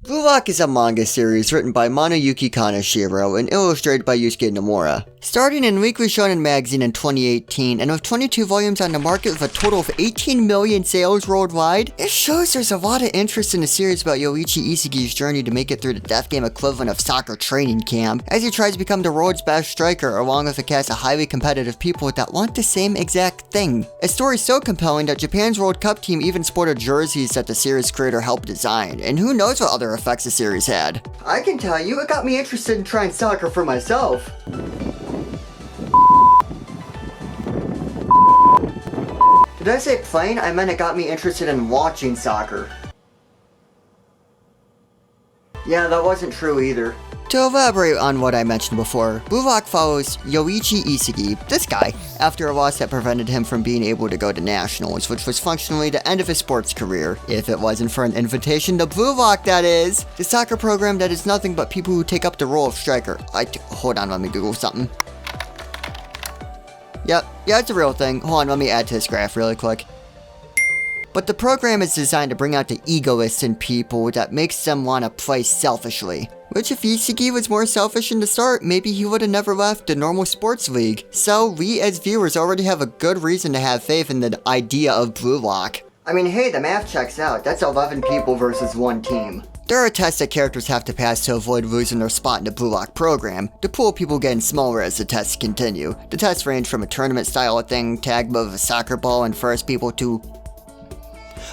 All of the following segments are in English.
Blue Lock is a manga series written by Manuyuki Kaneshiro and illustrated by Yusuke Nomura. Starting in Weekly Shonen Magazine in 2018, and with 22 volumes on the market with a total of 18 million sales worldwide, it shows there's a lot of interest in the series about Yoichi Isagi's journey to make it through the death game equivalent of soccer training camp, as he tries to become the world's best striker along with a cast of highly competitive people that want the same exact thing. A story so compelling that Japan's World Cup team even sported jerseys that the series creator helped design, and who knows what other effects the series had. I can tell you, it got me interested in trying soccer for myself. Did I say playing? I meant it got me interested in watching soccer. Yeah, that wasn't true either. To elaborate on what I mentioned before, Blue Lock follows Yoichi Isagi, this guy, after a loss that prevented him from being able to go to nationals, which was functionally the end of his sports career, if it wasn't for an invitation to Blue Lock, that is. The soccer program that is nothing but people who take up the role of striker. Hold on, let me Google something. Yep, yeah, it's a real thing. Hold on, let me add to this graph really quick. But the program is designed to bring out the egoists in people that makes them want to play selfishly. Which if Isagi was more selfish in the start, maybe he would have never left the normal sports league. So we as viewers already have a good reason to have faith in the idea of Blue Lock. I mean, hey, the math checks out. That's 11 people versus one team. There are tests that characters have to pass to avoid losing their spot in the Blue Lock program. The pool of people getting smaller as the tests continue. The tests range from a tournament style thing, tagged with a soccer ball and first people to...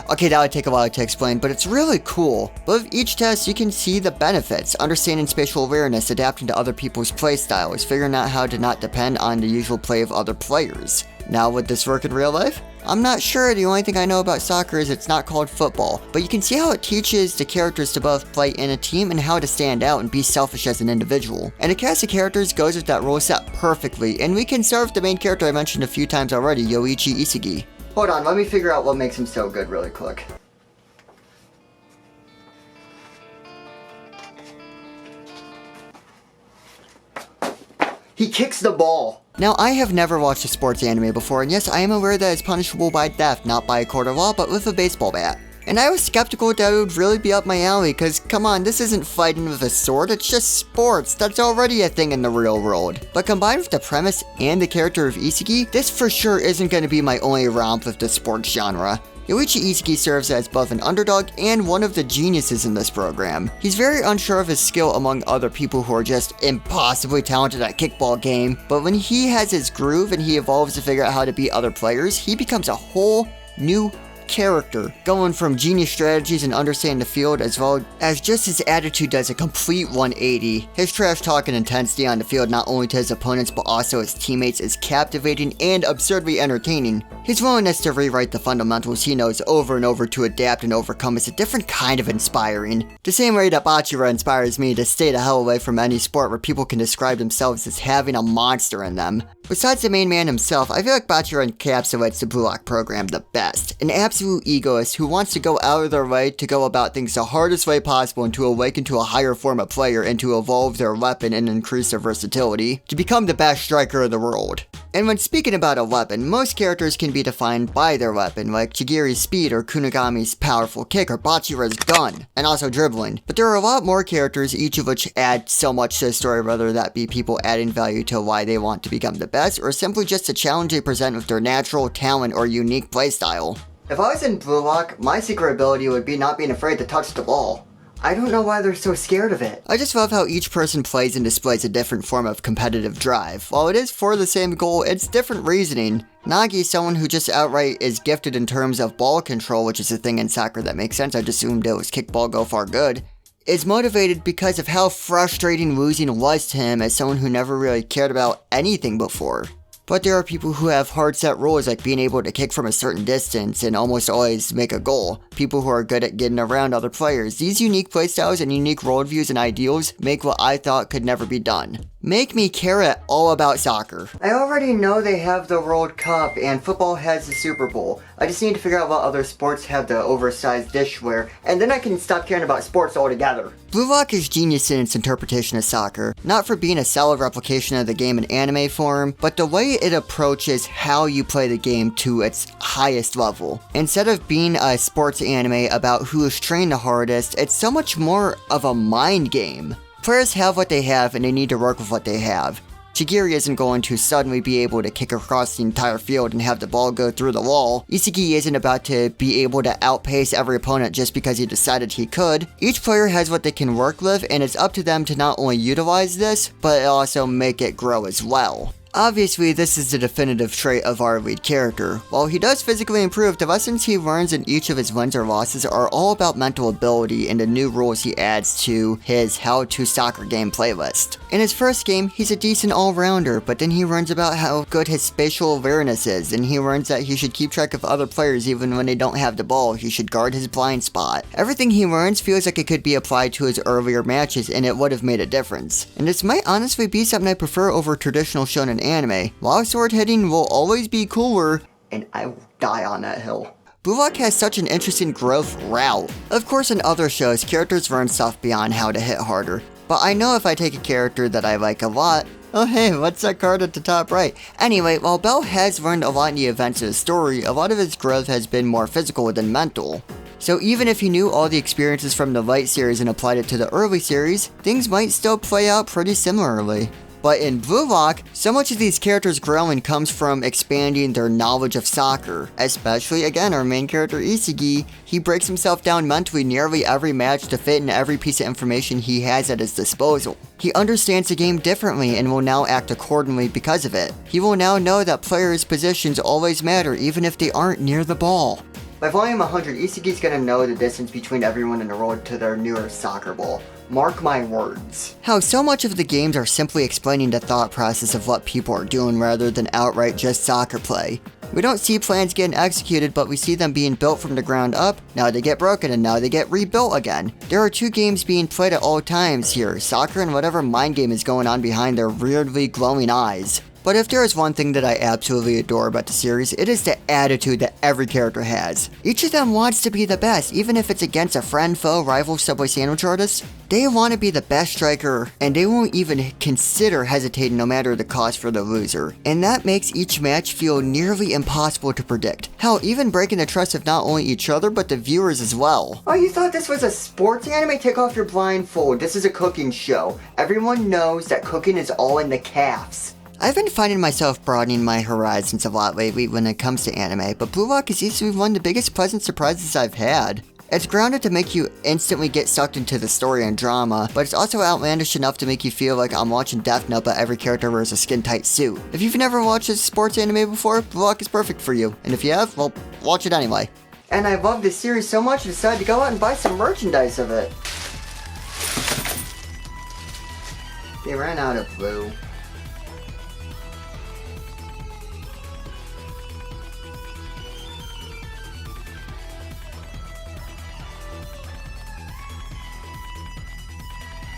Okay, that would take a while to explain, but it's really cool. But with each test, you can see the benefits, understanding spatial awareness, adapting to other people's play styles, figuring out how to not depend on the usual play of other players. Now, would this work in real life? I'm not sure. The only thing I know about soccer is it's not called football, but you can see how it teaches the characters to both play in a team and how to stand out and be selfish as an individual. And the cast of characters goes with that rule set perfectly, and we can serve the main character I mentioned a few times already, Yoichi Isagi. Hold on, let me figure out what makes him so good really quick. He kicks the ball. Now, I have never watched a sports anime before, and yes, I am aware that it's punishable by death, not by a court of law, but with a baseball bat. And I was skeptical that it would really be up my alley, cause come on, this isn't fighting with a sword, it's just sports. That's already a thing in the real world. But combined with the premise and the character of Isagi, this for sure isn't gonna be my only romp with the sports genre. Yoichi Isagi serves as both an underdog and one of the geniuses in this program. He's very unsure of his skill among other people who are just impossibly talented at kickball game, but when he has his groove and he evolves to figure out how to beat other players, he becomes a whole new character, going from genius strategies and understanding the field as well as just his attitude does a complete 180. His trash talk and intensity on the field not only to his opponents but also his teammates is captivating and absurdly entertaining. His willingness to rewrite the fundamentals he knows over and over to adapt and overcome is a different kind of inspiring. The same way that Bachira inspires me to stay the hell away from any sport where people can describe themselves as having a monster in them. Besides the main man himself, I feel like Bachira encapsulates the Blue Lock program the best. An absolute egoist who wants to go out of their way to go about things the hardest way possible and to awaken to a higher form of player and to evolve their weapon and increase their versatility to become the best striker of the world. And when speaking about a weapon, most characters can be defined by their weapon, like Chigiri's speed or Kunigami's powerful kick or Bachira's gun, and also dribbling. But there are a lot more characters, each of which add so much to the story, whether that be people adding value to why they want to become the best, or simply just the challenge they present with their natural talent or unique playstyle. If I was in Blue Lock, my secret ability would be not being afraid to touch the ball. I don't know why they're so scared of it. I just love how each person plays and displays a different form of competitive drive. While it is for the same goal, it's different reasoning. Nagi, someone who just outright is gifted in terms of ball control, which is a thing in soccer that makes sense, I just assumed it was kickball go far good, is motivated because of how frustrating losing was to him as someone who never really cared about anything before. But there are people who have hard set rules like being able to kick from a certain distance and almost always make a goal. People who are good at getting around other players. These unique playstyles and unique worldviews and ideals make what I thought could never be done. make me care at all about soccer. I already know they have the World Cup and football has the Super Bowl. I just need to figure out what other sports have the oversized dishware, and then I can stop caring about sports altogether. Blue Lock is genius in its interpretation of soccer, not for being a solid replication of the game in anime form, but the way it approaches how you play the game to its highest level. Instead of being a sports anime about who is trained the hardest, it's so much more of a mind game. Players have what they have and they need to work with what they have. Shigiri isn't going to suddenly be able to kick across the entire field and have the ball go through the wall. Isagi isn't about to be able to outpace every opponent just because he decided he could. Each player has what they can work with, and it's up to them to not only utilize this, but also make it grow as well. Obviously, this is the definitive trait of our lead character. While he does physically improve, the lessons he learns in each of his wins or losses are all about mental ability and the new rules he adds to his How to Soccer Game playlist. In his first game, he's a decent all-rounder, but then he learns about how good his spatial awareness is, and he learns that he should keep track of other players even when they don't have the ball. He should guard his blind spot. Everything he learns feels like it could be applied to his earlier matches, and it would have made a difference. And this might honestly be something I prefer over traditional shonen anime. While sword hitting will always be cooler, and I will die on that hill. Blue Lock has such an interesting growth route. Of course, in other shows, characters learn stuff beyond how to hit harder, but I know if I take a character that I like a lot. Oh hey, what's that card at the top right? Anyway, while Bell has learned a lot in the events of the story, a lot of his growth has been more physical than mental. So even if he knew all the experiences from the Light series and applied it to the early series, things might still play out pretty similarly. But in Blue Lock, so much of these characters' growing comes from expanding their knowledge of soccer. Especially, again, our main character Isagi, he breaks himself down mentally nearly every match to fit in every piece of information he has at his disposal. He understands the game differently and will now act accordingly because of it. He will now know that players' positions always matter even if they aren't near the ball. By volume 100, Isagi's gonna know the distance between everyone in the road to their nearest soccer ball. Mark my words. How so much of the games are simply explaining the thought process of what people are doing rather than outright just soccer play. We don't see plans getting executed, but we see them being built from the ground up, now they get broken and now they get rebuilt again. There are two games being played at all times here, soccer and whatever mind game is going on behind their weirdly glowing eyes. But if there is one thing that I absolutely adore about the series, it is the attitude that every character has. Each of them wants to be the best, even if it's against a friend, foe, rival, Subway sandwich artist. They want to be the best striker, and they won't even consider hesitating no matter the cost for the loser. And that makes each match feel nearly impossible to predict. Hell, even breaking the trust of not only each other, but the viewers as well. Oh, you thought this was a sports anime? Take off your blindfold. This is a cooking show. Everyone knows that cooking is all in the calves. I've been finding myself broadening my horizons a lot lately when it comes to anime, but Blue Lock is easily one of the biggest pleasant surprises I've had. It's grounded to make you instantly get sucked into the story and drama, but it's also outlandish enough to make you feel like I'm watching Death Note but every character wears a skin-tight suit. If you've never watched a sports anime before, Blue Lock is perfect for you, and if you have, well, watch it anyway. And I love this series so much I decided to go out and buy some merchandise of it. They ran out of blue.